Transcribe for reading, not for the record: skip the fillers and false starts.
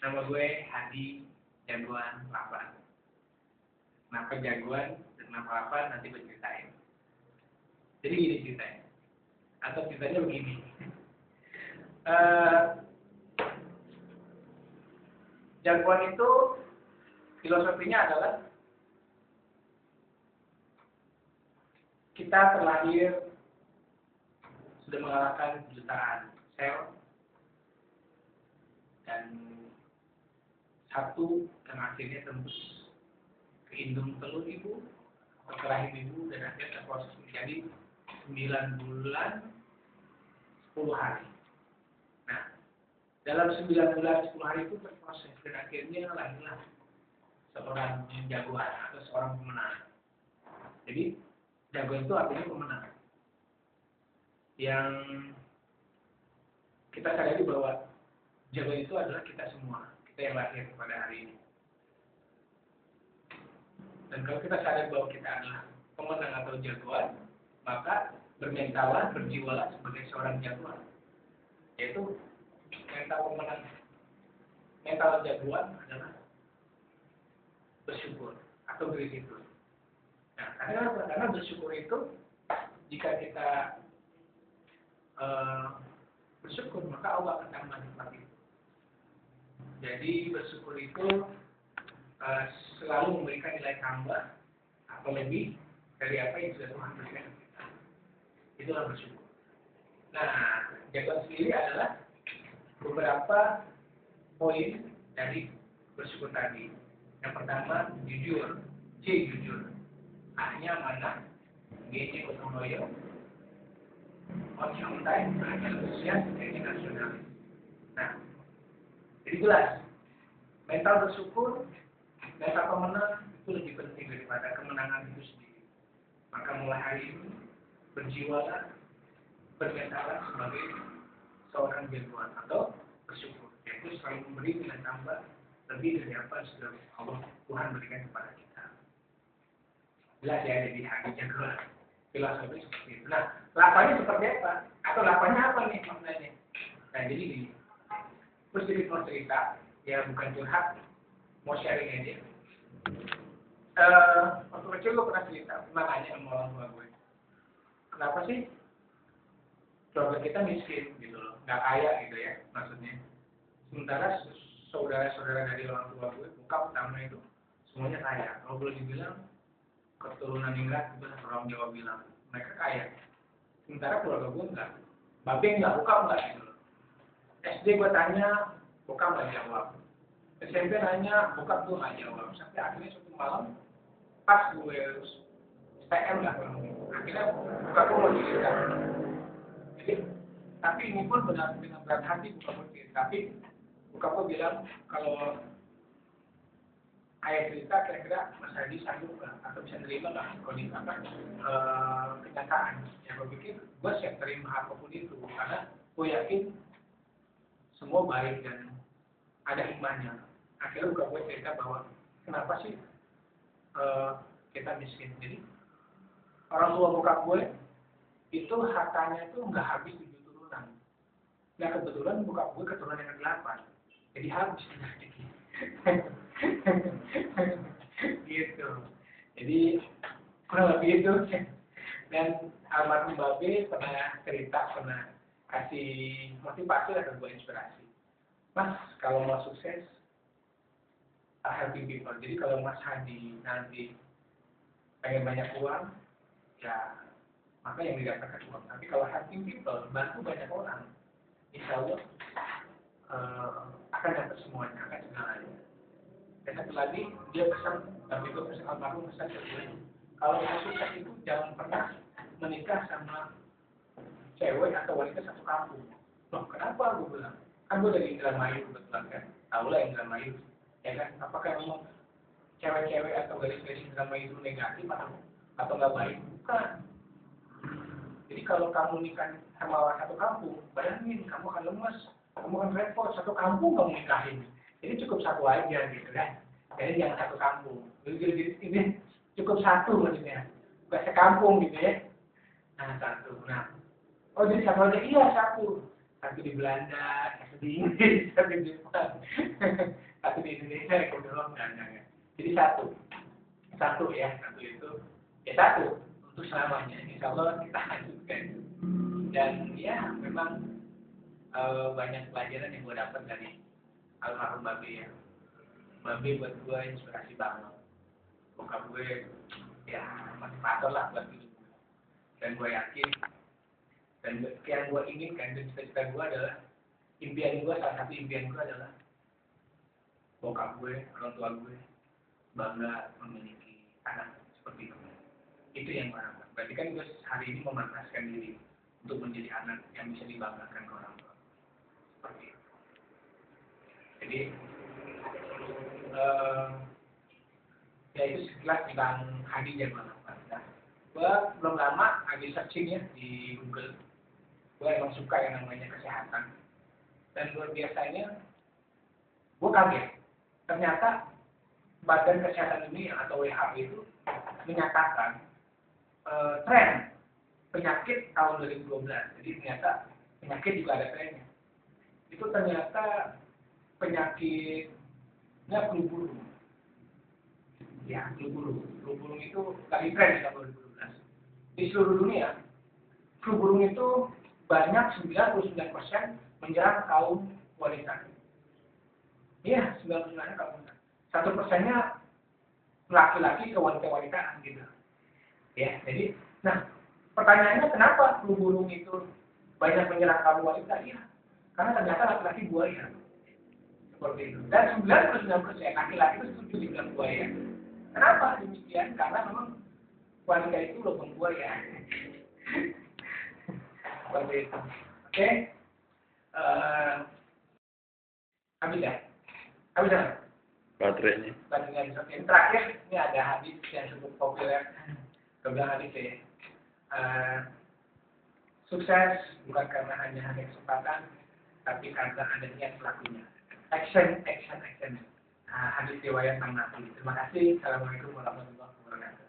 Nama gue Hadi Jagoan 8. Kenapa jagoan dan kenapa 8 nanti gue ceritain. Jadi gini ceritanya. Atau ceritanya begini. Jagoan itu filosofinya adalah kita terlahir sudah mengalahkan jutaan sel dan satu yang akhirnya tembus ke indung telur ibu atau ke rahim ibu dan akhirnya terproses menjadi 9 bulan 10 hari. Nah, dalam 9 bulan 10 hari itu terproses dan akhirnya lahirlah seorang jagoan atau seorang pemenang. Jadi jagoan itu artinya pemenang. Yang kita sadari bahwa jagoan itu adalah kita semua, kita yang lahir pada hari ini. Dan kalau kita sadar bahwa kita adalah pemenang atau jagoan, maka bermentalah, berjiwalah sebagai seorang jagoan. Yaitu mental pemenang, mental jagoan adalah bersyukur atau gratitude. Nah, karena bersyukur itu jika kita bersyukur maka Allah akan tambah nikmat itu. Jadi bersyukur itu selalu memberikan nilai tambah atau lebih dari apa yang sudah Tuhan berikan kepada kita. Itulah bersyukur. Nah, jagoan sendiri adalah beberapa poin dari bersyukur tadi. Yang pertama jujur, J jujur, A-nya amanah, G-nya gotong royong, on time, antusias, N-nya nasionalis. Nah, jadi jelas mental bersyukur, mental pemenang itu lebih penting daripada kemenangan itu sendiri. Maka mulai hari ini berjiwalah, bermentalah sebagai seorang jagoan atau bersyukur, yaitu selalu memberi nilai tambah lebih dari apa yang sudah Allah Tuhan berikan kepada kita. Jelas ya, jadi hati jagoan filosofi seperti itu. Nah, lapanya seperti apa? Atau lapanya apa nih maknanya? Nah, jadi gini, terus jadi mau cerita, ya bukan curhat, mau sharing aja. Waktu kecil gue pernah cerita, pernah nanya sama orang tua gue, kenapa sih keluarga kita miskin gitu loh, nggak kaya gitu ya maksudnya. Sementara saudara-saudara dari orang tua gue, bokap utama itu semuanya kaya. Kalau boleh dibilang keturunan ningrat itu orang Jawa bilang mereka kaya. Sementara keluarga gue enggak, babe enggak, bokap enggak gitu loh. SD gue tanya, bokap nggak jawab. SMP nanya, bokap gue nggak jawab. Sampai akhirnya suatu malam pas gue STM lah, akhirnya bokap gue mau cerita. Jadi, tapi ini pun benar dengan berat hati bokap gue cerita. Tapi bokap gue bilang kalau ayah cerita kira-kira Mas Hadi sanggup nggak atau bisa nerima nggak kondisi apa kenyataan. Ya gue pikir gue siap terima apapun itu karena gue yakin semua baik dan ada hikmahnya. Akhirnya gue cerita bahwa kenapa sih kita miskin. Jadi orang tua bokap gue itu hartanya itu nggak habis 7 turunan. Nah kebetulan bokap gue keturunan yang ke-8, jadi habis gitu. Jadi kurang lebih itu. Dan almarhum babe pernah cerita, pernah kasih motivasi dan gue inspirasi. Mas, kalau mau sukses, helping people. Jadi kalau Mas Hadi nanti pengen banyak uang, ya maka yang didapatkan uang. Tapi kalau helping people, bantu banyak orang, insya Allah akan dapat semuanya, akan segalanya. Dan satu lagi, dia pesan, tapi itu pesan almarhum pesan ke gue, kalau mau sukses itu jangan pernah menikah sama cewek atau wanita satu kampung. Loh, kenapa gue bilang? Kan gue dari Indramayu kebetulan kan, tau lah Indramayu, ya kan? Apakah memang cewek-cewek atau gadis-gadis Indramayu itu negatif atau nggak baik? Bukan. Jadi kalau kamu nikah sama orang satu kampung, bayangin kamu akan lemes, kamu akan repot, satu kampung kamu nikahin. Jadi cukup satu aja gitu kan. Jadi jangan satu kampung. Jadi ini cukup satu maksudnya, bukan sekampung gitu ya. Nah satu. Nah, oh jadi satu aja, iya satu. satu di Belanda, satu di Inggris, satu di Jepang, satu di Indonesia, yang kedua enggak. Jadi satu ya, satu itu ya satu untuk selamanya. Insya Allah kita lanjutkan. Dan ya memang banyak pelajaran yang gue dapat dari almarhum Babe ya. Babe buat gue inspirasi banget. Bokap gue ya motivator lah buat hidup gue. Dan gue yakin dan yang gue inginkan dan cita-cita gue adalah salah satu impian gue adalah bokap gue, orang tua gue bangga memiliki anak seperti itu. Itu yang gue harapkan. Berarti kan gue hari ini memantaskan diri untuk menjadi anak yang bisa dibanggakan ke orang tua. Seperti itu. Jadi ya itu sekilas tentang Khadijah gue lakukan. Nah, gue belum lama habis searching ya di Google. Gue emang suka yang namanya kesehatan. Dan luar biasanya, gue kaget. Ternyata Badan Kesehatan Dunia atau WHO itu menyatakan tren penyakit tahun 2012. Jadi ternyata penyakit juga ada trennya. Itu ternyata penyakitnya flu burung. Ya, flu burung. Flu burung itu lagi tren di tahun 2012. Di seluruh dunia, flu burung itu banyak 99% menyerang kaum wanita. Iya, 99% kaum wanita. 1%-nya laki-laki ke wanita-wanita gitu. Ya, jadi, nah pertanyaannya kenapa flu burung itu banyak menyerang kaum wanita? Iya, karena ternyata laki-laki buaya. Seperti itu. Dan 99% laki-laki itu setuju dibilang buaya. Kenapa demikian? Karena memang wanita itu lubang buaya. Seperti itu. Oke. Habis ya? Habis ya? Baterainya. Yang terakhir, ini ada hadis yang cukup populer. Kebilang hadis ya. Sukses bukan karena hanya kesempatan, tapi karena adanya pelakunya. Action. Hadis riwayat Nabi. Terima kasih. Assalamualaikum warahmatullahi wabarakatuh.